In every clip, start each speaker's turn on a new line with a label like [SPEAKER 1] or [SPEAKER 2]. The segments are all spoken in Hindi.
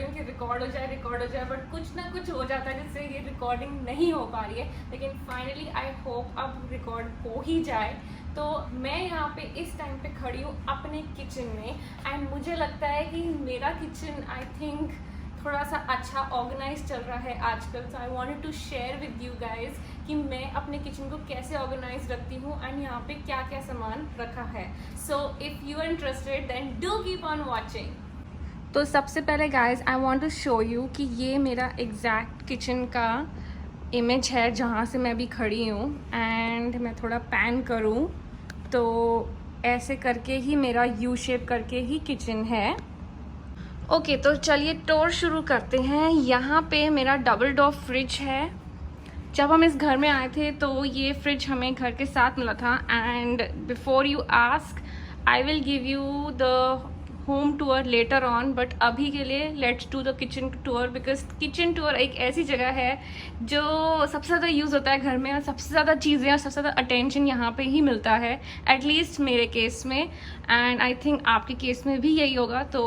[SPEAKER 1] हूँ कि रिकॉर्ड हो जाए, बट कुछ ना कुछ हो जाता है जिससे ये रिकॉर्डिंग नहीं हो पा रही है। लेकिन फाइनली आई होप अब रिकॉर्ड हो ही जाए। तो मैं यहाँ पे इस टाइम पे खड़ी हूँ अपने किचन में, एंड मुझे लगता है कि मेरा किचन आई थिंक थोड़ा सा अच्छा ऑर्गेनाइज चल रहा है आजकल। So I wanted to share with you guys कि मैं अपने किचन को कैसे ऑर्गेनाइज रखती हूँ एंड यहाँ पे क्या क्या सामान रखा है। So if you are interested then do keep on watching. तो सबसे पहले guys I want to show you कि ये मेरा एग्जैक्ट किचन का इमेज है जहाँ से मैं अभी खड़ी हूँ। एंड मैं थोड़ा पैन करूँ तो ऐसे करके ही मेरा यू शेप करके ही किचन है। ओके तो चलिए टूर शुरू करते हैं। यहाँ पे मेरा डबल डोर फ्रिज है। जब हम इस घर में आए थे तो ये फ्रिज हमें घर के साथ मिला था। And before you ask I will give you the home tour later on, but अभी के लिए let's do the kitchen tour, because kitchen tour एक ऐसी जगह है जो सबसे ज़्यादा यूज़ होता है घर में, और सबसे ज़्यादा चीज़ें और सबसे ज़्यादा अटेंशन यहाँ पे ही मिलता है, एटलीस्ट मेरे केस में, एंड आई थिंक आपके केस में भी यही होगा। तो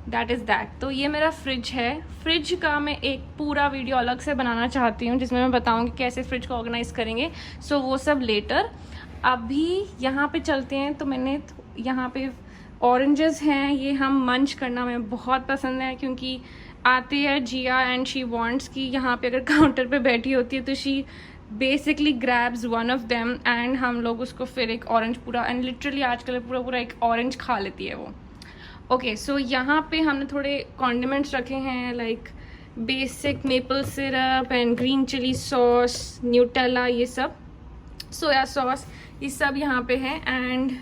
[SPEAKER 1] दैट इज़ दैट। तो ये मेरा फ्रिज है। फ्रिज का मैं एक पूरा वीडियो अलग से बनाना चाहती हूँ जिसमें मैं बताऊँगी कैसे फ्रिज को ऑर्गेनाइज करेंगे। सो वो सब लेटर। अभी यहाँ पे चलते हैं। तो मैंने यहाँ पे ऑरेंजेस हैं, ये हम मंच करना हमें बहुत पसंद है, क्योंकि आती है जिया एंड शी वांट्स कि यहाँ पे अगर काउंटर पे बैठी होती है तो she basically grabs one of them, and हम लोग उसको फिर एक ऑरेंज पूरा, एंड लिटरली आजकल पूरा एक ऑरेंज खा लेती है वो। ओके सो यहाँ पे हमने थोड़े कॉन्डिमेंट्स रखे हैं, like basic maple syrup and green chilli sauce, Nutella, ये सब, सोया सॉस, ये सब यहाँ पे है। एंड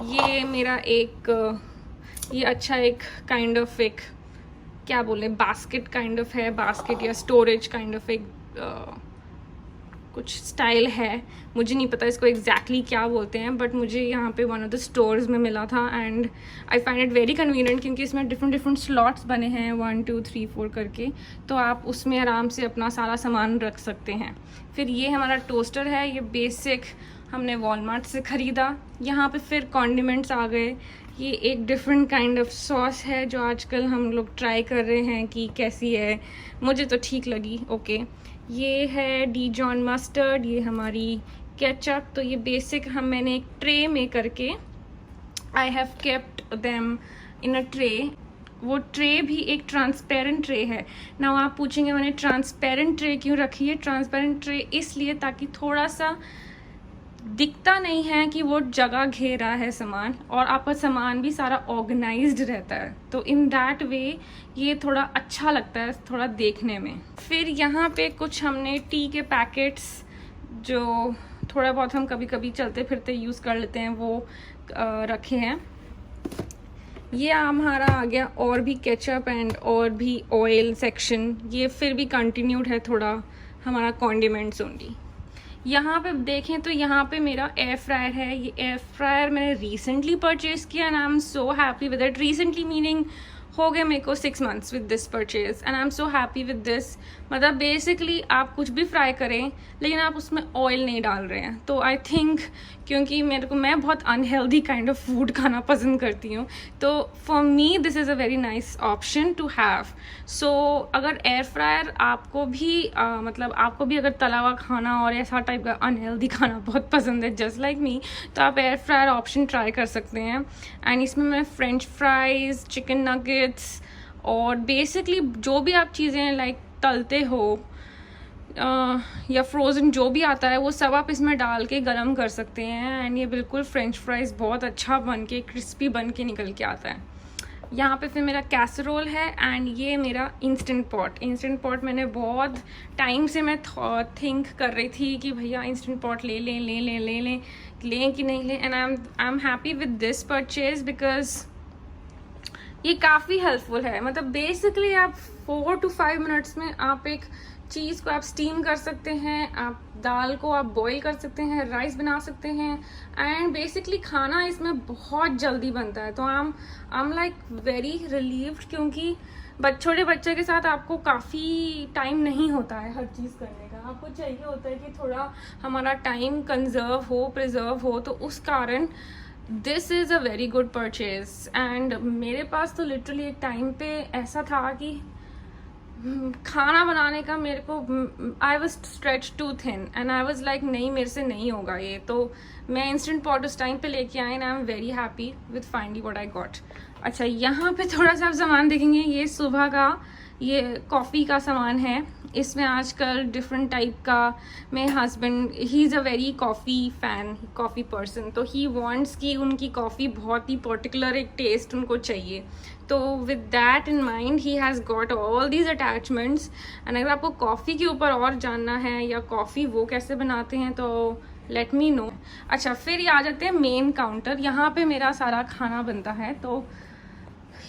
[SPEAKER 1] ये मेरा एक ये अच्छा एक काइंड ऑफ एक क्या बोले बास्केट काइंड ऑफ है, बास्केट या स्टोरेज काइंड ऑफ एक कुछ स्टाइल है, मुझे नहीं पता इसको एग्जैक्टली क्या बोलते हैं, बट मुझे यहाँ पे वन ऑफ द स्टोर्स में मिला था and I find it very convenient, क्योंकि इसमें डिफरेंट स्लॉट्स बने हैं 1 2 3 4 करके, तो आप उसमें आराम से अपना सारा सामान रख सकते हैं। फिर ये हमारा टोस्टर है, ये बेसिक हमने वॉलमार्ट से ख़रीदा। यहाँ पे फिर कॉन्डिमेंट्स आ गए। ये एक डिफरेंट काइंड ऑफ सॉस है जो आजकल हम लोग ट्राई कर रहे हैं कि कैसी है, मुझे तो ठीक लगी। ओके ये है डीजॉन मस्टर्ड, ये हमारी केचप। तो ये बेसिक मैंने एक ट्रे में करके I have kept them in a tray. वो ट्रे भी एक ट्रांसपेरेंट ट्रे है ना। आप पूछेंगे मैंने ट्रांसपेरेंट ट्रे क्यों रखी है? ट्रांसपेरेंट ट्रे इसलिए ताकि थोड़ा सा दिखता नहीं है कि वो जगह घेरा है सामान, और आपका सामान भी सारा ऑर्गेनाइज्ड रहता है, तो इन दैट वे ये थोड़ा अच्छा लगता है थोड़ा देखने में। फिर यहाँ पे कुछ हमने टी के पैकेट्स जो थोड़ा बहुत हम कभी कभी चलते फिरते यूज़ कर लेते हैं वो रखे हैं। ये हमारा आ गया और भी केचप एंड और भी ऑयल सेक्शन, ये फिर भी कंटिन्यूड है थोड़ा हमारा कॉन्डिमेंट्स ओनली। यहाँ पे देखें तो यहाँ पे मेरा एयर फ्रायर है। ये एयर फ्रायर मैंने रिसेंटली परचेज किया and I am so happy with it. Recently meaning हो गए मेरे को 6 months with this purchase and I am so happy with this. मतलब बेसिकली आप कुछ भी फ्राई करें लेकिन आप उसमें ऑयल नहीं डाल रहे हैं, तो आई थिंक क्योंकि मैं बहुत अनहेल्दी काइंड ऑफ फूड खाना पसंद करती हूँ, तो for me this is a very nice option to have. So अगर एयर फ्रायर आपको भी मतलब आपको भी अगर तला हुआ खाना और ऐसा टाइप का अनहेल्दी खाना बहुत पसंद है जस्ट लाइक मी, तो आप एयर फ्रायर ऑप्शन ट्राई कर सकते हैं। एंड इसमें मैं फ्रेंच फ्राइज, चिकन नगेट्स और बेसिकली जो भी आप चीज़ें लाइक तलते हो या फ्रोज़न जो भी आता है वो सब आप इसमें डाल के गरम कर सकते हैं। एंड ये बिल्कुल फ्रेंच फ्राइज़ बहुत अच्छा बन के क्रिस्पी बन के निकल के आता है। यहाँ पे फिर मेरा कैसरोल है एंड ये मेरा इंस्टेंट पॉट मैंने बहुत टाइम से मैं थिंक कर रही थी कि भैया इंस्टेंट पॉट ले लें कि नहीं लें, and I am happy with this purchase because ये काफ़ी हेल्पफुल है। मतलब बेसिकली आप 4 to 5 मिनट्स में आप एक चीज़ को आप स्टीम कर सकते हैं, आप दाल को आप बॉईल कर सकते हैं, राइस बना सकते हैं, एंड बेसिकली खाना इसमें बहुत जल्दी बनता है। तो I am like very relieved, क्योंकि छोटे बच्चे के साथ आपको काफ़ी टाइम नहीं होता है हर चीज़ करने का। आपको चाहिए होता है कि थोड़ा हमारा टाइम प्रिजर्व हो, तो उस कारण this is a very good purchase. And मेरे पास तो लिटरली एक टाइम पे ऐसा था कि खाना बनाने का मेरे को, I was stretch to thin and I was like नहीं, मेरे से नहीं होगा ये। तो मैं इंस्टेंट पॉट उस टाइम पे लेके आई and I am very happy with finally what I got. अच्छा, यहाँ पे थोड़ा सा आप सामान देखेंगे, ये सुबह का ये कॉफ़ी का सामान है। इसमें आजकल डिफरेंट टाइप का, मेरे husband he is a very coffee fan, coffee person, तो ही वांट्स कि उनकी कॉफ़ी बहुत ही पर्टिकुलर एक टेस्ट उनको चाहिए। तो with that in mind he has got all these attachments. And अगर आपको कॉफ़ी के ऊपर और जानना है या कॉफ़ी वो कैसे बनाते हैं तो लेट मी नो। अच्छा, फिर ये आ जाते हैं मेन काउंटर। यहाँ पे मेरा सारा खाना बनता है। तो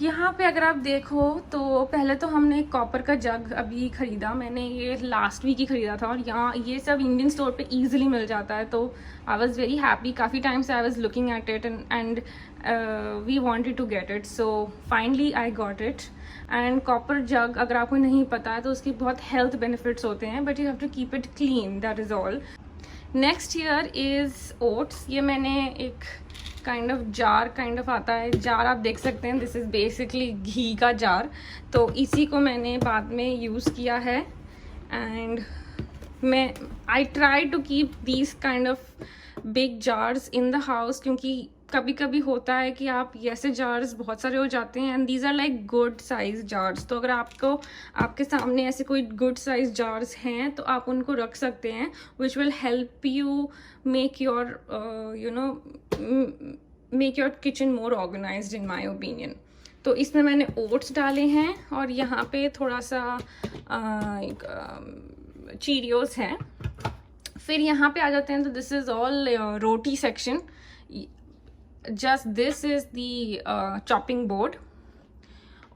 [SPEAKER 1] यहाँ पे अगर आप देखो तो पहले तो हमने कॉपर का जग अभी ख़रीदा, मैंने ये लास्ट वीक ही ख़रीदा था, और यहाँ ये सब इंडियन स्टोर पे इजीली मिल जाता है। तो आई वाज वेरी हैप्पी, काफ़ी टाइम से I was looking at it and we wanted to get it, so finally I got it. And copper jug अगर आपको नहीं पता है तो उसकी बहुत हेल्थ बेनिफिट्स होते हैं, but you have to keep it clean, that is all. Next year is oats. ये मैंने एक काइंड ऑफ जार आता है, जार आप देख सकते हैं, दिस इज़ बेसिकली घी का जार। तो इसी को मैंने बाद में यूज़ किया है। एंड मैं I try to keep these kind of big jars in the house, क्योंकि कभी कभी होता है कि आप ऐसे जार्स बहुत सारे हो जाते हैं and these are like good size jars. तो अगर आपको आपके सामने ऐसे कोई गुड साइज जार्स हैं तो आप उनको रख सकते हैं, which will help you make your make your kitchen more organised in my opinion. तो इसमें मैंने ओट्स डाले हैं और यहाँ पे थोड़ा सा चीरियोज है। फिर यहाँ पे आ जाते हैं तो this is all roti section. Just this is the chopping board.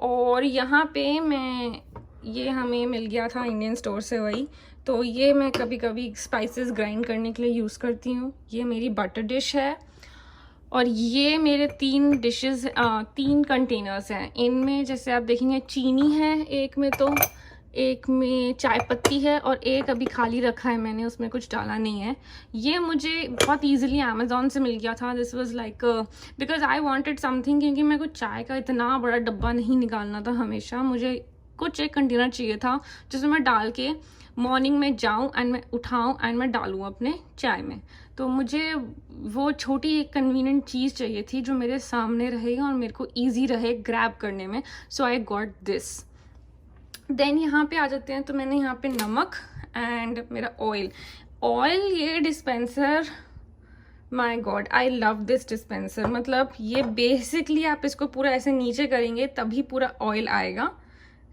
[SPEAKER 1] और यहाँ पे मैं, ये हमें मिल गया था इंडियन स्टोर से वही, तो ये मैं कभी कभी स्पाइसेस ग्राइंड करने के लिए यूज़ करती हूँ। ये मेरी बटर डिश है और ये मेरे 3 डिशेस 3 कंटेनर्स हैं। इनमें जैसे आप देखेंगे चीनी है एक में, तो एक में चाय पत्ती है और एक अभी खाली रखा है मैंने, उसमें कुछ डाला नहीं है। ये मुझे बहुत इजीली अमेज़ॉन से मिल गया था। This was like because I wanted something, क्योंकि मेरे को चाय का इतना बड़ा डब्बा नहीं निकालना था हमेशा, मुझे कुछ एक कंटेनर चाहिए था जिसमें मैं डाल के मॉर्निंग में जाऊँ एंड मैं उठाऊँ एंड मैं डालूँ अपने चाय में। तो मुझे वो छोटी एक कन्वीनियंट चीज़ चाहिए थी जो मेरे सामने रहेगा और मेरे को ईजी रहे ग्रैब करने में। सो आई गॉट दिस। देन यहाँ पे आ जाते हैं तो मैंने यहाँ पे नमक एंड मेरा ऑयल ये dispenser, my God I love this dispenser. मतलब ये बेसिकली आप इसको पूरा ऐसे नीचे करेंगे तभी पूरा ऑयल आएगा,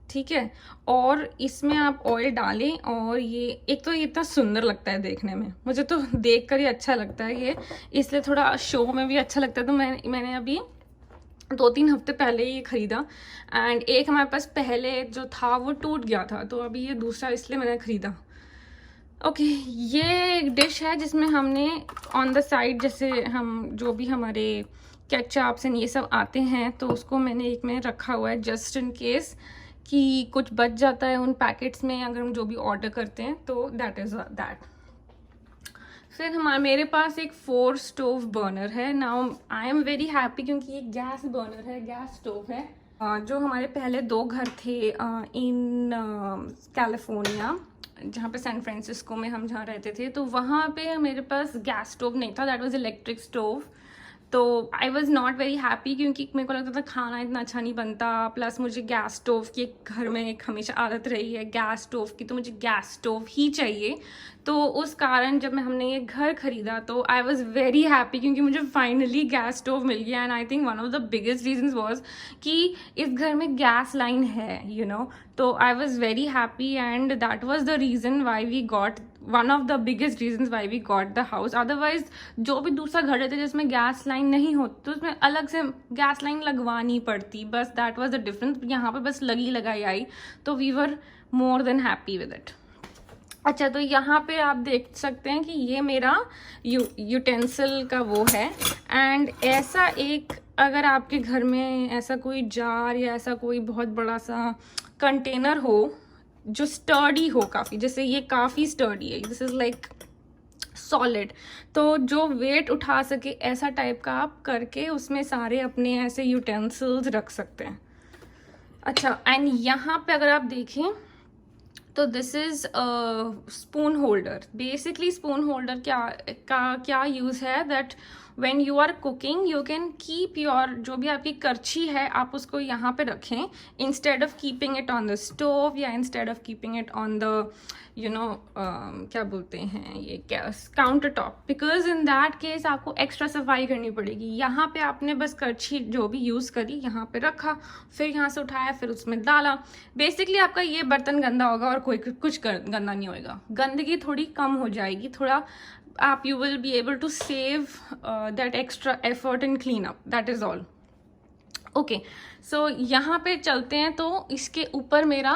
[SPEAKER 1] ठीक है। और इसमें आप ऑयल डालें और ये एक तो ये इतना सुंदर लगता है देखने में, मुझे तो देख कर ही अच्छा लगता है ये, इसलिए थोड़ा शो में भी अच्छा लगता है। तो मैंने अभी 2-3 हफ्ते पहले ये ख़रीदा एंड एक हमारे पास पहले जो था वो टूट गया था, तो अभी ये दूसरा इसलिए मैंने ख़रीदा। ओके, ये एक डिश है जिसमें हमने ऑन द साइड जैसे हम जो भी हमारे केचअप्स एंड ये सब आते हैं तो उसको मैंने एक में रखा हुआ है जस्ट इन केस कि कुछ बच जाता है उन पैकेट्स में अगर हम जो भी ऑर्डर करते हैं, तो दैट इज़ दैट। फिर मेरे पास एक 4 स्टोव बर्नर है। Now I am very happy क्योंकि ये गैस बर्नर है, गैस स्टोव है। जो हमारे पहले 2 घर थे इन कैलिफोर्निया, जहाँ पे सैन फ्रांसिस्को में हम जहाँ रहते थे, तो वहाँ पे मेरे पास गैस स्टोव नहीं था, दैट वाज इलेक्ट्रिक स्टोव। तो I was not very happy क्योंकि मेरे को लगता था खाना इतना अच्छा नहीं बनता, प्लस मुझे गैस स्टोव की घर में एक हमेशा आदत रही है गैस स्टोव की, तो मुझे गैस स्टोव ही चाहिए। तो उस कारण जब हमने ये घर ख़रीदा तो आई वॉज़ वेरी हैप्पी क्योंकि मुझे फाइनली गैस स्टोव मिल गया। And I think one of the biggest reasons was कि इस घर में गैस लाइन है, यू नो। तो I was very happy and that was the reason why we got, one of the biggest reasons why we got the house. Otherwise जो भी दूसरा घर रहता है जिसमें गैस लाइन नहीं होती तो उसमें अलग से गैस लाइन लगवानी पड़ती, बस दैट वाज द डिफरेंस। यहाँ पे बस लगी लगाई आई, तो we were more than happy with it. अच्छा, तो यहाँ पे आप देख सकते हैं कि ये मेरा यूटेंसिल का वो है। एंड ऐसा एक अगर आपके घर में ऐसा कोई जार या ऐसा कोई बहुत बड़ा सा कंटेनर हो जो स्टर्डी हो काफ़ी, जैसे ये काफ़ी स्टर्डी है, दिस इज़ लाइक सॉलिड, तो जो वेट उठा सके ऐसा टाइप का आप करके उसमें सारे अपने ऐसे यूटेंसिल्स रख सकते हैं। अच्छा, एंड यहाँ पे अगर आप देखें तो this is spoon holder. Basically spoon holder क्या यूज़ है, that when you are cooking you can keep your, जो भी आपकी करछी है आप उसको यहाँ पे रखें instead of keeping it on the stove या instead of keeping it on the क्या बोलते हैं ये countertop, because in that case आपको एक्स्ट्रा सफाई करनी पड़ेगी। यहाँ पे आपने बस करछी जो भी यूज़ करी यहाँ पे रखा, फिर यहाँ से उठाया, फिर उसमें डाला। बेसिकली आपका ये बर्तन गंदा होगा और कोई कुछ गंदा नहीं होएगा, गंदगी थोड़ी कम हो जाएगी, थोड़ा आप you will be able to save that extra effort and clean up, that is all. Okay, so यहाँ पे चलते हैं। तो इसके ऊपर मेरा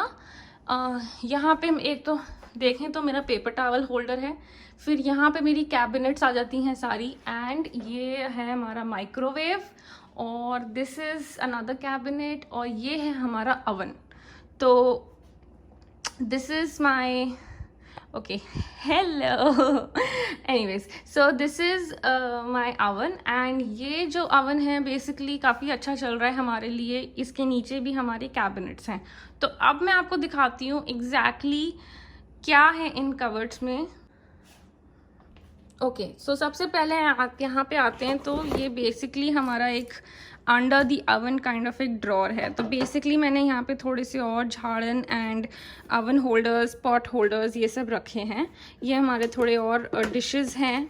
[SPEAKER 1] यहाँ पे एक तो देखें तो मेरा पेपर टॉवल होल्डर है, फिर यहाँ पे मेरी कैबिनेट्स आ जाती हैं सारी, एंड ये है हमारा माइक्रोवेव, और दिस इज़ अनदर कैबिनेट, और ये है हमारा अवन। तो this is my okay, hello anyways, so this is my oven, and ये जो oven है basically काफ़ी अच्छा चल रहा है हमारे लिए। इसके नीचे भी हमारे cabinets हैं। तो अब मैं आपको दिखाती हूँ exactly क्या है इन कवर्ड्स में। ओके, सो सबसे पहले यहाँ पे आते हैं, तो ये बेसिकली हमारा एक under the oven kind of एक ड्रॉर है। तो बेसिकली मैंने यहाँ पे थोड़े से और झाड़न and oven holders, pot holders ये सब रखे हैं। ये हमारे थोड़े और डिशेस हैं,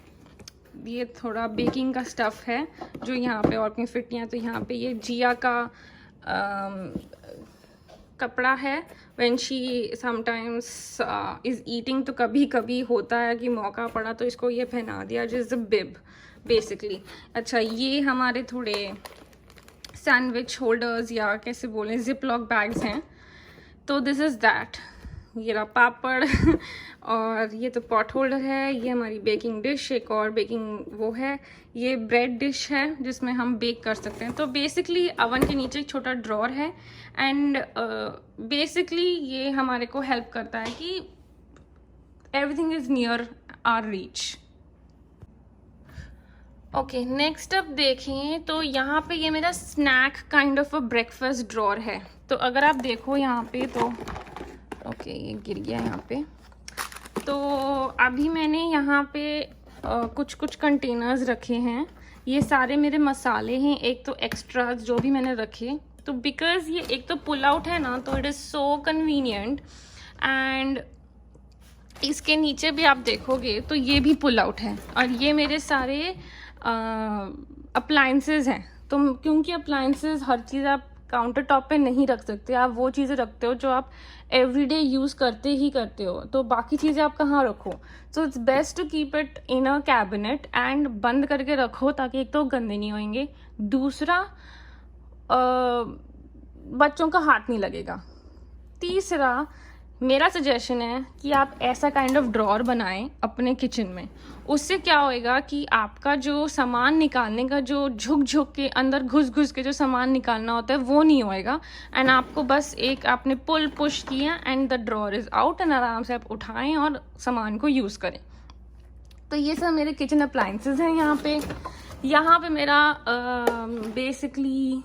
[SPEAKER 1] ये थोड़ा बेकिंग का स्टफ़ है जो यहाँ पे, और अपनी फिटियाँ। तो यहाँ पे ये जिया का कपड़ा है, when she sometimes is eating, तो कभी कभी होता है कि मौका पड़ा तो इसको ये पहना दिया, जिस बिब बेसिकली। अच्छा, ये हमारे थोड़े सैंडविच होल्डर्स या कैसे बोलें जिप लॉक बैग्स हैं। तो दिस इज़ दैट, ये रहा पापड़ और ये तो पॉट होल्डर है। ये हमारी बेकिंग डिश, एक और बेकिंग वो है, ये ब्रेड डिश है जिसमें हम बेक कर सकते हैं। तो बेसिकली अवन के नीचे एक छोटा ड्रॉर है, एंड बेसिकली ये हमारे को हेल्प करता है कि everything is near our reach. Okay, next अब देखें तो यहाँ पे ये मेरा snack kind of a breakfast drawer है। तो अगर आप देखो यहाँ पे तो ओके, ये गिर गया यहाँ पे। तो अभी मैंने यहाँ पे कुछ कंटेनर्स रखे हैं, ये सारे मेरे मसाले हैं, एक तो एक्स्ट्रास जो भी मैंने रखे। तो बिकॉज़ ये एक तो पुल आउट है ना, तो it is so convenient, and इसके नीचे भी आप देखोगे तो ये भी पुल आउट है, और ये मेरे सारे अप्लाइंसेस हैं। तो क्योंकि अप्लाइंसेस हर चीज़ आप काउंटर टॉप पे नहीं रख सकते, आप वो चीज़ें रखते हो जो आप एवरीडे यूज़ करते ही करते हो, तो बाकी चीज़ें आप कहाँ रखो। So it's best to keep it in a cabinet, and बंद करके रखो, ताकि एक तो गंदे नहीं होंगे, दूसरा बच्चों का हाथ नहीं लगेगा, तीसरा मेरा सजेशन है कि आप ऐसा काइंड ऑफ ड्रॉर बनाएं अपने किचन में। उससे क्या होएगा कि आपका जो सामान निकालने का जो झुक के अंदर घुस के जो सामान निकालना होता है वो नहीं होएगा, एंड आपको बस एक आपने पुल पुश किया and the drawer is out, and आराम से आप उठाएं और सामान को यूज़ करें। तो ये सब मेरे किचन अप्लाइंसेस हैं। यहाँ पे मेरा basically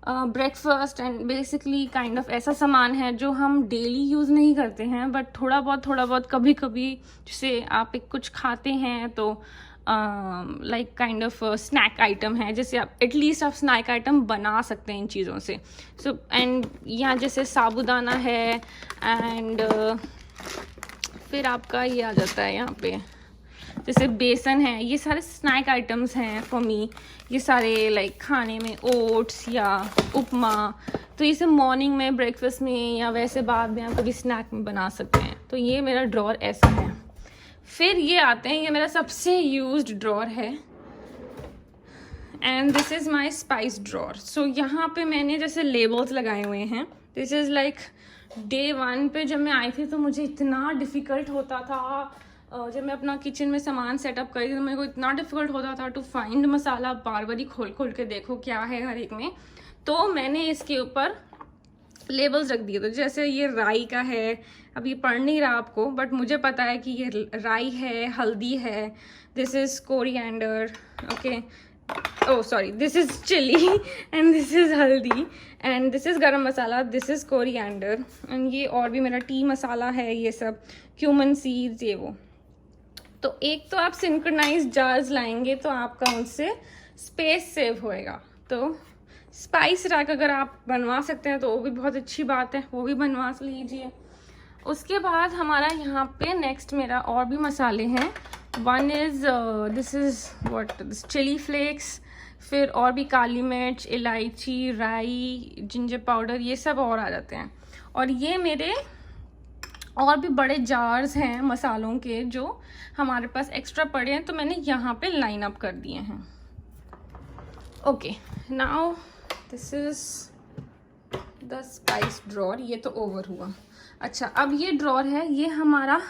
[SPEAKER 1] breakfast and basically kind of ऐसा सामान है जो हम डेली यूज़ नहीं करते हैं, बट थोड़ा बहुत कभी कभी जैसे आप एक कुछ खाते हैं तो like kind of snack item है, जैसे आप एटलीस्ट आप स्नैक आइटम बना सकते हैं इन चीज़ों से। सो एंड यहाँ जैसे साबूदाना है, एंड फिर आपका ये आ जाता है यहाँ पे जैसे बेसन है, ये सारे स्नैक आइटम्स हैं फॉर मी। ये सारे लाइक खाने में ओट्स या उपमा, तो ये सब मॉर्निंग में, ब्रेकफास्ट में, या वैसे बाद में आप कभी स्नैक में बना सकते हैं। तो ये मेरा ड्रॉर ऐसा है। फिर ये आते हैं, ये मेरा सबसे यूज्ड ड्रॉर है, and this is my spice drawer. So यहाँ पे मैंने जैसे लेबल्स लगाए हुए हैं। दिस इज़ लाइक डे 1 पे जब मैं आई थी तो मुझे इतना डिफ़िकल्ट होता था, जब मैं अपना किचन में सामान सेटअप करी थी तो मेरे को इतना डिफ़िकल्ट होता था टू फाइंड मसाला, बार बार ही खोल के देखो क्या है हर एक में। तो मैंने इसके ऊपर लेबल्स रख दिए। तो जैसे ये राई का है, अब ये पढ़ नहीं रहा आपको, बट मुझे पता है कि ये राई है, हल्दी है, this is coriander, okay, oh sorry, this is chili and this is haldi and this is garam masala, this is coriander and ये और भी मेरा टी मसाला है, ये सब cumin seeds, ये वो। तो एक तो आप सिंक्रोनाइज जार्स लाएंगे तो आपका उनसे स्पेस सेव होएगा। तो स्पाइस रैक अगर आप बनवा सकते हैं तो वो भी बहुत अच्छी बात है, वो भी बनवा लीजिए। उसके बाद हमारा यहाँ पे नेक्स्ट मेरा और भी मसाले हैं। One is this is what this chilli flakes, फिर और भी काली मिर्च, इलायची, राई, जिंजर पाउडर, ये सब और आ जाते हैं। और ये मेरे और भी बड़े जार्स हैं मसालों के जो हमारे पास एक्स्ट्रा पड़े हैं, तो मैंने यहाँ पे लाइन अप कर दिए हैं। Okay, now this is the spice drawer, ये तो ओवर हुआ। अच्छा, अब ये ड्रॉर है, ये हमारा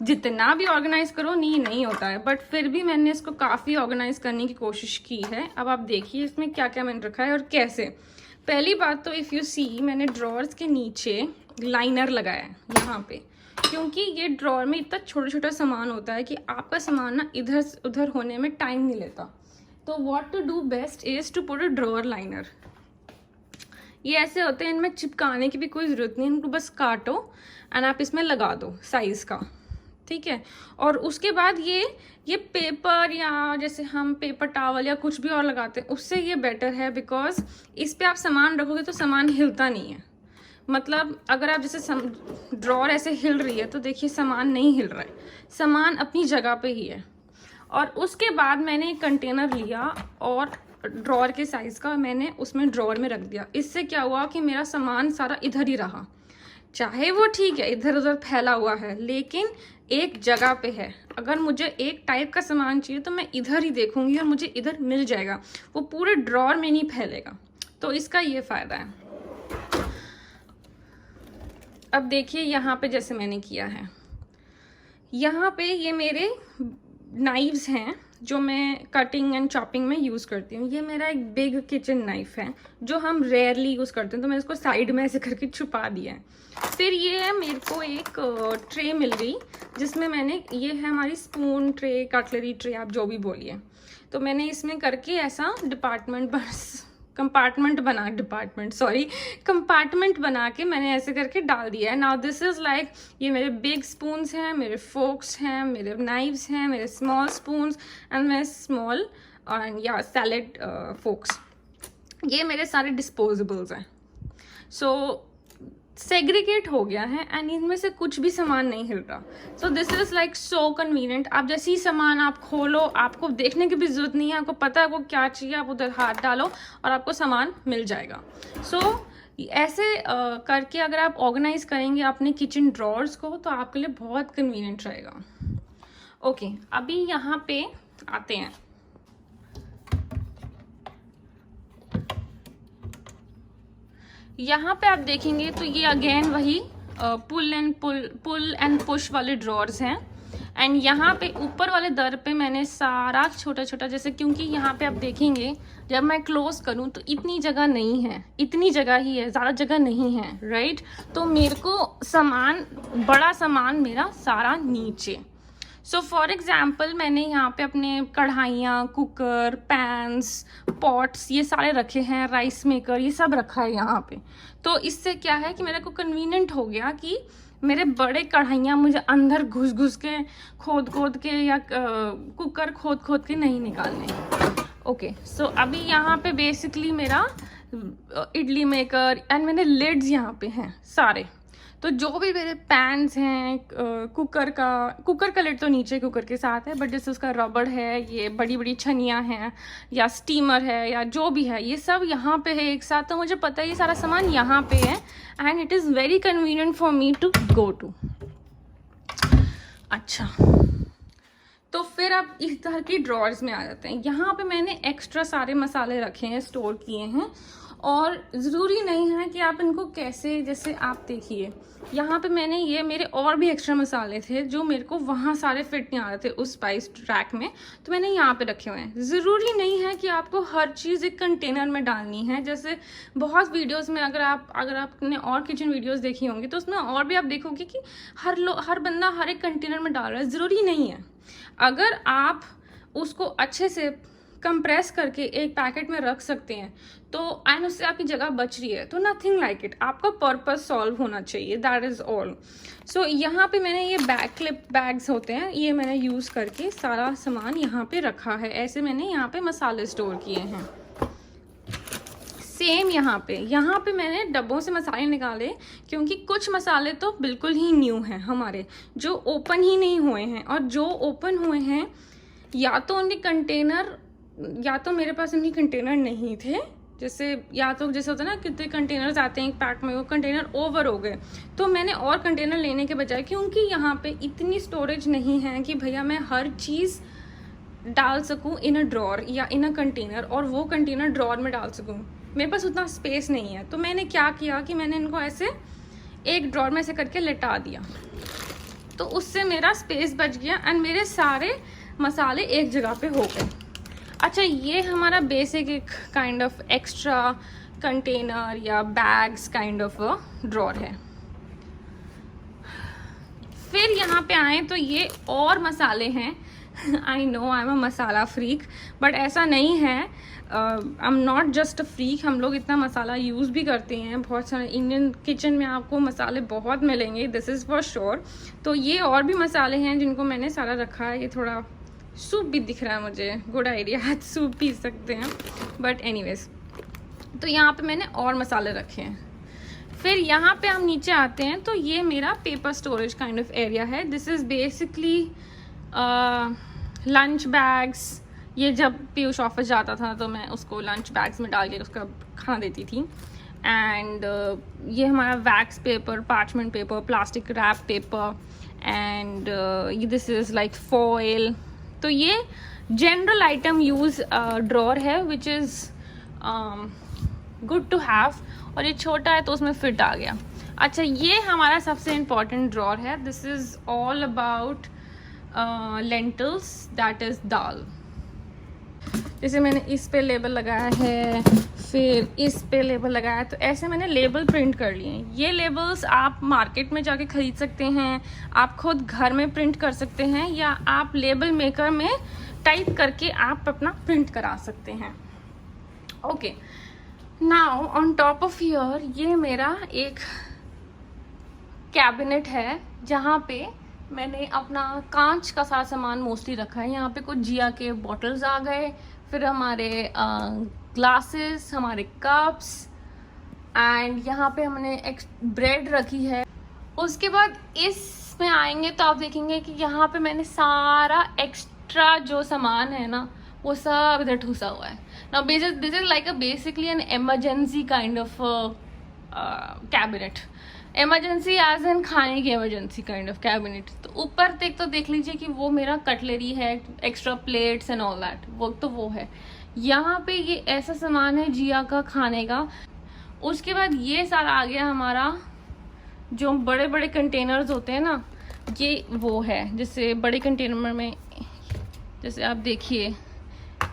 [SPEAKER 1] जितना भी ऑर्गेनाइज करो नहीं होता है, बट फिर भी मैंने इसको काफ़ी ऑर्गेनाइज करने की कोशिश की है। अब आप देखिए इसमें क्या क्या मैंने रखा है और कैसे। पहली बात तो इफ़ यू सी, मैंने ड्रॉर्स के नीचे लाइनर लगाया है यहाँ पे, क्योंकि ये ड्रॉर में इतना छोटा छोटा सामान होता है कि आपका सामान ना इधर उधर होने में टाइम नहीं लेता। तो what to do best is to put a drawer liner. ये ऐसे होते हैं, इनमें चिपकाने की भी कोई ज़रूरत नहीं, इनको बस काटो एंड आप इसमें लगा दो साइज़ का, ठीक है। और उसके बाद ये पेपर या जैसे हम पेपर टॉवल या कुछ भी और लगाते हैं, उससे ये बेटर है, बिकॉज इस पे आप सामान रखोगे तो सामान हिलता नहीं है। मतलब अगर आप जैसे ड्रॉर ऐसे हिल रही है तो देखिए सामान नहीं हिल रहा है, सामान अपनी जगह पे ही है। और उसके बाद मैंने एक कंटेनर लिया और ड्रॉर के साइज़ का मैंने उसमें ड्रॉर में रख दिया। इससे क्या हुआ कि मेरा सामान सारा इधर ही रहा, चाहे वो ठीक है इधर उधर फैला हुआ है लेकिन एक जगह पे है। अगर मुझे एक टाइप का सामान चाहिए तो मैं इधर ही देखूंगी और मुझे इधर मिल जाएगा, वो पूरे ड्रॉर में नहीं फैलेगा। तो इसका ये फ़ायदा है। अब देखिए यहाँ पे जैसे मैंने किया है, यहाँ पे ये मेरे नाइव्स हैं जो मैं कटिंग एंड चॉपिंग में यूज़ करती हूँ। ये मेरा एक बिग किचन नाइफ है जो हम रेयरली यूज़ करते हैं, तो मैं इसको साइड में ऐसे करके छुपा दिया है। फिर ये है, मेरे को एक ट्रे मिल गई जिसमें मैंने, ये है हमारी स्पून ट्रे, कटलरी ट्रे, आप जो भी बोलिए। तो मैंने इसमें करके ऐसा कंपार्टमेंट बना के मैंने ऐसे करके डाल दिया है। नाउ दिस इज़ लाइक, ये मेरे बिग स्पून्स हैं, मेरे फोक्स हैं, मेरे नाइव्स हैं, मेरे स्मॉल स्पून्स एंड मेरे स्मॉल या सैलेड फोक्स, ये मेरे सारे डिस्पोजेबल्स हैं। सो सेग्रीगेट हो गया है एंड इनमें से कुछ भी सामान नहीं हिल रहा। So this is like so convenient. आप जैसे ही सामान आप खोलो, आपको देखने की भी ज़रूरत नहीं है, आपको पता है आपको क्या चाहिए, आप उधर हाथ डालो और आपको सामान मिल जाएगा। सो ऐसे करके अगर आप ऑर्गेनाइज करेंगे अपने किचन ड्रॉर्स को तो आपके लिए बहुत कन्वीनियंट रहेगा। ओके, अभी यहाँ पे आते हैं। यहाँ पे आप देखेंगे तो ये अगेन वही पुल एंड पुश वाले ड्रॉर्स हैं। एंड यहाँ पे ऊपर वाले दर पे मैंने सारा छोटा छोटा, जैसे क्योंकि यहाँ पे आप देखेंगे जब मैं क्लोज करूँ तो इतनी जगह नहीं है, इतनी जगह ही है, ज़्यादा जगह नहीं है, राइट। तो मेरे को सामान, बड़ा सामान मेरा सारा नीचे। सो फॉर एग्जाम्पल मैंने यहाँ पे अपने कढ़ाइयाँ, कुकर, पैन्स, पॉट्स, ये सारे रखे हैं, राइस मेकर, ये सब रखा है यहाँ पे। तो इससे क्या है कि मेरे को कन्वीनियंट हो गया कि मेरे बड़े कढ़ाइयाँ मुझे अंदर घुस के खोद के या कुकर खोद के नहीं निकालने। ओके, सो अभी यहाँ पे बेसिकली मेरा इडली मेकर एंड मेरे लिड्स यहाँ पे हैं सारे। तो जो भी मेरे पैन्स हैं, कुकर का लिड तो नीचे कुकर के साथ है, बट जैसे उसका रबड़ है, ये बड़ी बड़ी छनियाँ हैं या स्टीमर है या जो भी है, ये सब यहाँ पे है एक साथ। तो मुझे पता है ये सारा सामान यहाँ पे है and it is very convenient for me to go to. अच्छा, तो फिर अब इस तरह की ड्रॉर्स में आ जाते हैं। यहाँ पे मैंने एक्स्ट्रा सारे मसाले रखे हैं, स्टोर किए हैं। और ज़रूरी नहीं है कि आप इनको कैसे, जैसे आप देखिए यहाँ पे मैंने ये मेरे और भी एक्स्ट्रा मसाले थे जो मेरे को वहाँ सारे फिट नहीं आ रहे थे उस स्पाइस ट्रैक में, तो मैंने यहाँ पे रखे हुए हैं। ज़रूरी नहीं है कि आपको हर चीज़ एक कंटेनर में डालनी है। जैसे बहुत वीडियोस में अगर आपने और किचन वीडियोस देखी होंगी तो उसमें और भी आप देखोगे कि हर बंदा हर एक कंटेनर में डाल रहा है। ज़रूरी नहीं है। अगर आप उसको अच्छे से कंप्रेस करके एक पैकेट में रख सकते हैं तो एंड उससे आपकी जगह बच रही है तो नथिंग लाइक इट, आपका पर्पस सॉल्व होना चाहिए, दैट इज़ ऑल। सो यहाँ पे मैंने ये क्लिप बैग्स होते हैं, ये मैंने यूज़ करके सारा सामान यहाँ पे रखा है। ऐसे मैंने यहाँ पे मसाले स्टोर किए हैं। सेम यहाँ पे मैंने डब्बों से मसाले निकाले क्योंकि कुछ मसाले तो बिल्कुल ही न्यू हैं हमारे, जो ओपन ही नहीं हुए हैं, और जो ओपन हुए हैं या तो उनके कंटेनर, या तो मेरे पास इनके कंटेनर नहीं थे, जैसे या तो जैसे होता है ना कितने कंटेनर्स आते हैं एक पैक में, वो कंटेनर ओवर हो गए, तो मैंने और कंटेनर लेने के बजाय, क्योंकि यहाँ पे इतनी स्टोरेज नहीं है कि भैया मैं हर चीज़ डाल सकूँ इन अ ड्रॉर या इन अ कंटेनर और वो कंटेनर ड्रॉर में डाल सकूँ, मेरे पास उतना स्पेस नहीं है। तो मैंने क्या किया कि मैंने इनको ऐसे एक ड्रॉर में से करके लिटा दिया, तो उससे मेरा स्पेस बच गया एंड मेरे सारे मसाले एक जगह पे हो गए। अच्छा, ये हमारा बेसिक एक काइंड ऑफ एक्स्ट्रा कंटेनर या bags kind of a drawer है। फिर यहाँ पे आए तो ये और मसाले हैं। I know I am a masala freak, but ऐसा नहीं है, I am not just a freak. हम लोग इतना मसाला यूज़ भी करते हैं, बहुत सारे इंडियन किचन में आपको मसाले बहुत मिलेंगे, दिस इज़ फॉर श्योर। तो ये और भी मसाले हैं जिनको मैंने सारा रखा है। ये थोड़ा सूप भी दिख रहा है मुझे, गुड आइडिया, आज सूप पी सकते हैं, बट एनीवेज। तो यहाँ पे मैंने और मसाले रखे हैं। फिर यहाँ पे हम नीचे आते हैं तो ये मेरा paper storage kind of area है। This is basically lunch bags. ये जब पीयूष ऑफिस जाता था तो मैं उसको लंच बैग्स में डाल के उसका खाना देती थी। एंड ये हमारा wax paper, parchment paper, plastic wrap paper, and this is like foil. तो ये जनरल आइटम यूज़ ड्रॉर है which is good to have, और ये छोटा है तो उसमें फिट आ गया। अच्छा, ये हमारा सबसे इम्पॉर्टेंट ड्रॉर है। This is all about lentils, that is dal. जैसे मैंने इस पे लेबल लगाया है, फिर इस पे लेबल लगाया, तो ऐसे मैंने लेबल प्रिंट कर लिए हैं। ये लेबल्स आप मार्केट में जाके ख़रीद सकते हैं, आप खुद घर में प्रिंट कर सकते हैं, या आप लेबल मेकर में टाइप करके आप अपना प्रिंट करा सकते हैं। Okay, now on top of here ये मेरा एक कैबिनेट है जहाँ पे मैंने अपना कांच का सारा सामान मोस्टली रखा है। यहाँ पे कुछ जिया के बॉटल्स आ गए, फिर हमारे ग्लासेस, हमारे कप्स, एंड यहाँ पे हमने एक ब्रेड रखी है। उसके बाद इसमें आएंगे तो आप देखेंगे कि यहाँ पे मैंने सारा एक्स्ट्रा जो सामान है ना वो सब इधर ठूसा हुआ है। Now this is like a basically an emergency kind of cabinet. Emergency as an खाने की इमरजेंसी काइंड ऑफ कैबिनेट। तो ऊपर तक तो देख लीजिए कि वो मेरा कटलरी है, extra plates and all that, वो है। यहाँ पे ये ऐसा सामान है जिया का खाने का। उसके बाद ये सारा आ गया हमारा जो बड़े बड़े कंटेनर्स होते हैं ना, ये वो है। जैसे बड़े कंटेनर में जैसे आप देखिए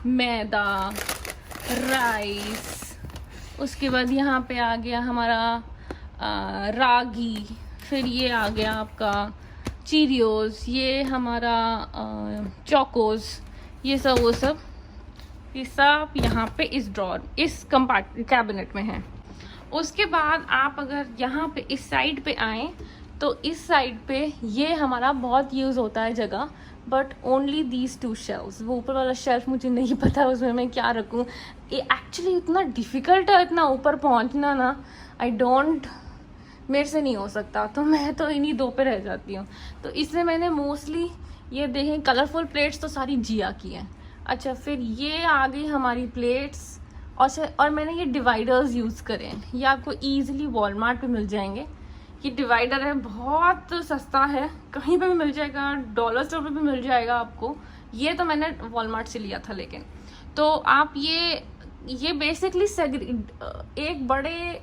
[SPEAKER 1] मैदा, राइस, उसके बाद यहाँ पे आ गया हमारा रागी, फिर ये आ गया आपका चीरियोज, ये हमारा चोकोज, ये सब वो सब ये सब यहाँ पे इस ड्रॉर, इस कैबिनेट में है। उसके बाद आप अगर यहाँ पे इस साइड पे आएँ तो इस साइड पे ये हमारा बहुत यूज़ होता है जगह, बट ओनली दीज 2 शेल्फ्स। वो ऊपर वाला शेल्फ मुझे नहीं पता उसमें मैं क्या रखूँ। ये एक्चुअली इतना डिफ़िकल्ट है इतना ऊपर पहुँचना ना, मेरे से नहीं हो सकता, तो मैं तो इन्हीं 2 पे रह जाती हूँ। तो इसलिए मैंने मोस्टली ये देखें कलरफुल प्लेट्स तो सारी जिया की हैं। अच्छा, फिर ये आ गई हमारी प्लेट्स, और मैंने ये डिवाइडर्स यूज़ करे हैं। ये आपको ईजिली वॉलमार्ट पे मिल जाएंगे। ये डिवाइडर है, बहुत सस्ता है, कहीं पे भी मिल जाएगा, डॉलर स्टोर पे भी मिल जाएगा आपको। ये तो मैंने वॉलमार्ट से लिया था, लेकिन तो आप ये ये बेसिकली एक बड़े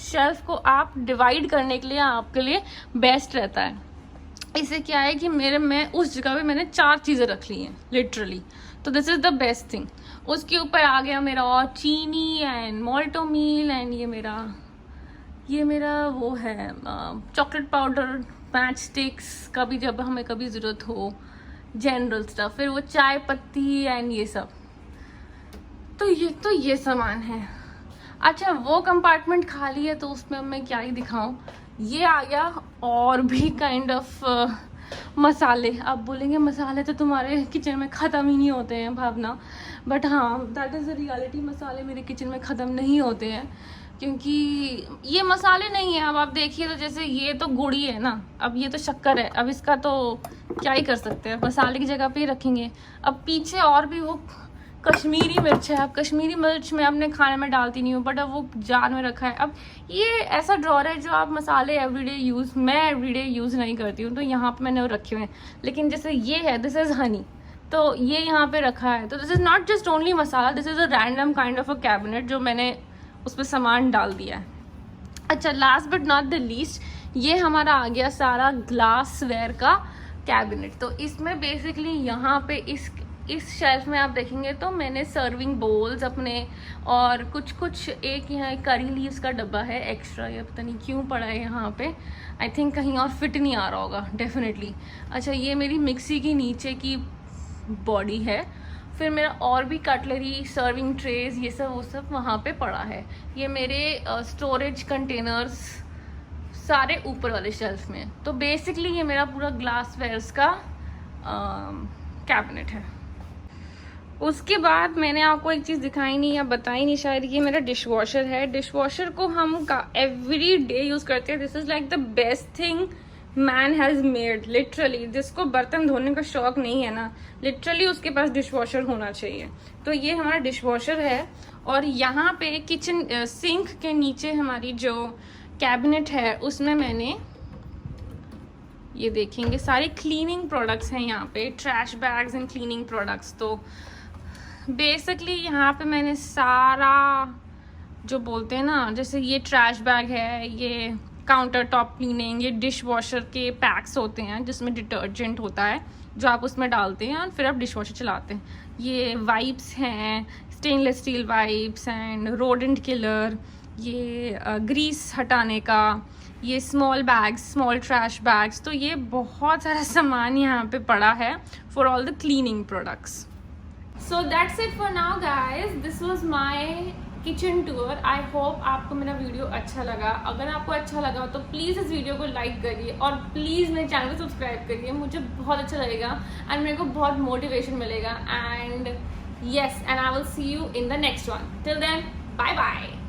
[SPEAKER 1] शेल्फ को आप डिवाइड करने के लिए आपके लिए बेस्ट रहता है। इससे क्या है कि मैं उस जगह पे मैंने 4 चीज़ें रख ली हैं लिटरली, तो this is the best thing. उसके ऊपर आ गया मेरा और चीनी एंड मॉल्टो मील एंड ये मेरा वो है चॉकलेट पाउडर, मैच स्टिक्स, कभी जब हमें कभी ज़रूरत हो, जनरल स्टफ, फिर वो चाय पत्ती एंड ये सब। तो ये सामान है। अच्छा, वो कंपार्टमेंट खाली है तो उसमें अब मैं क्या ही दिखाऊं। ये आ गया और भी काइंड ऑफ मसाले। आप बोलेंगे मसाले तो तुम्हारे किचन में ख़त्म ही नहीं होते हैं भावना, बट हाँ, दैट इज़ द रियलिटी, मसाले मेरे किचन में ख़त्म नहीं होते हैं, क्योंकि ये मसाले नहीं है। अब आप देखिए तो जैसे ये तो गुड़ी है ना, अब ये तो शक्कर है, अब इसका तो क्या ही कर सकते हैं, मसाले की जगह पे ही रखेंगे। अब पीछे और भी वो कश्मीरी मिर्च है। अब कश्मीरी मिर्च मैं अपने खाने में डालती नहीं हूँ, बट अब वो जार में रखा है। अब ये ऐसा ड्रॉर है जो आप मसाले मैं एवरीडे यूज़ नहीं करती हूँ, तो यहाँ पे मैंने वो रखे हुए हैं। लेकिन जैसे ये है, दिस इज़ हनी, तो ये यहाँ पे रखा है। तो this is not just only masala, this is a random kind of a cabinet जो मैंने उस पर सामान डाल दिया है। अच्छा, last but not the least, ये हमारा आ गया सारा ग्लास वेयर का कैबिनेट। तो इसमें बेसिकली यहाँ पे इस शेल्फ में आप देखेंगे तो मैंने सर्विंग बोल्स अपने और कुछ एक यहाँ करी लीव्स का डब्बा है एक्स्ट्रा, ये पता नहीं क्यों पड़ा है यहाँ पे, आई थिंक कहीं और फिट नहीं आ रहा होगा डेफिनेटली। अच्छा, ये मेरी मिक्सी की नीचे की बॉडी है। फिर मेरा और भी कटलरी, सर्विंग ट्रेज, ये सब वो सब वहाँ पे पड़ा है। ये मेरे स्टोरेज कंटेनर्स सारे ऊपर वाले शेल्फ में। तो बेसिकली ये मेरा पूरा ग्लास वेयर्स का कैबिनेट है। उसके बाद मैंने आपको एक चीज़ दिखाई नहीं या बताई नहीं शायद, ये मेरा डिश वॉशर है। डिश वॉशर को हम एवरी डे यूज़ करते हैं। This is like the best thing man has made literally. जिसको बर्तन धोने का शौक नहीं है ना, लिटरली उसके पास डिश वॉशर होना चाहिए। तो ये हमारा डिश वॉशर है। और यहाँ पे किचन सिंक के नीचे हमारी जो कैबिनेट है उसमें मैंने ये देखेंगे सारे क्लीनिंग प्रोडक्ट्स हैं यहाँ पे, trash bags and cleaning products. तो बेसिकली यहाँ पे मैंने सारा जो बोलते हैं ना, जैसे ये ट्रैश बैग है, ये काउंटर टॉप क्लीनिंग, ये डिश वॉशर के पैक्स होते हैं जिसमें डिटर्जेंट होता है जो आप उसमें डालते हैं और फिर आप डिश वॉशर चलाते हैं। ये वाइप्स हैं, stainless steel wipes and rodent killer, ये ग्रीस हटाने का, ये small bags, small trash bags. तो ये बहुत सारा सामान यहाँ पे पड़ा है for all the cleaning products. So that's it for now guys, this was my kitchen tour. I hope आपको मेरा वीडियो अच्छा लगा। अगर आपको अच्छा लगा तो प्लीज़ इस वीडियो को लाइक करिए और प्लीज़ मेरे चैनल को सब्सक्राइब करिए, मुझे बहुत अच्छा लगेगा एंड मेरे को बहुत मोटिवेशन मिलेगा। And yes, and I will see you in the next one. Till then, bye bye.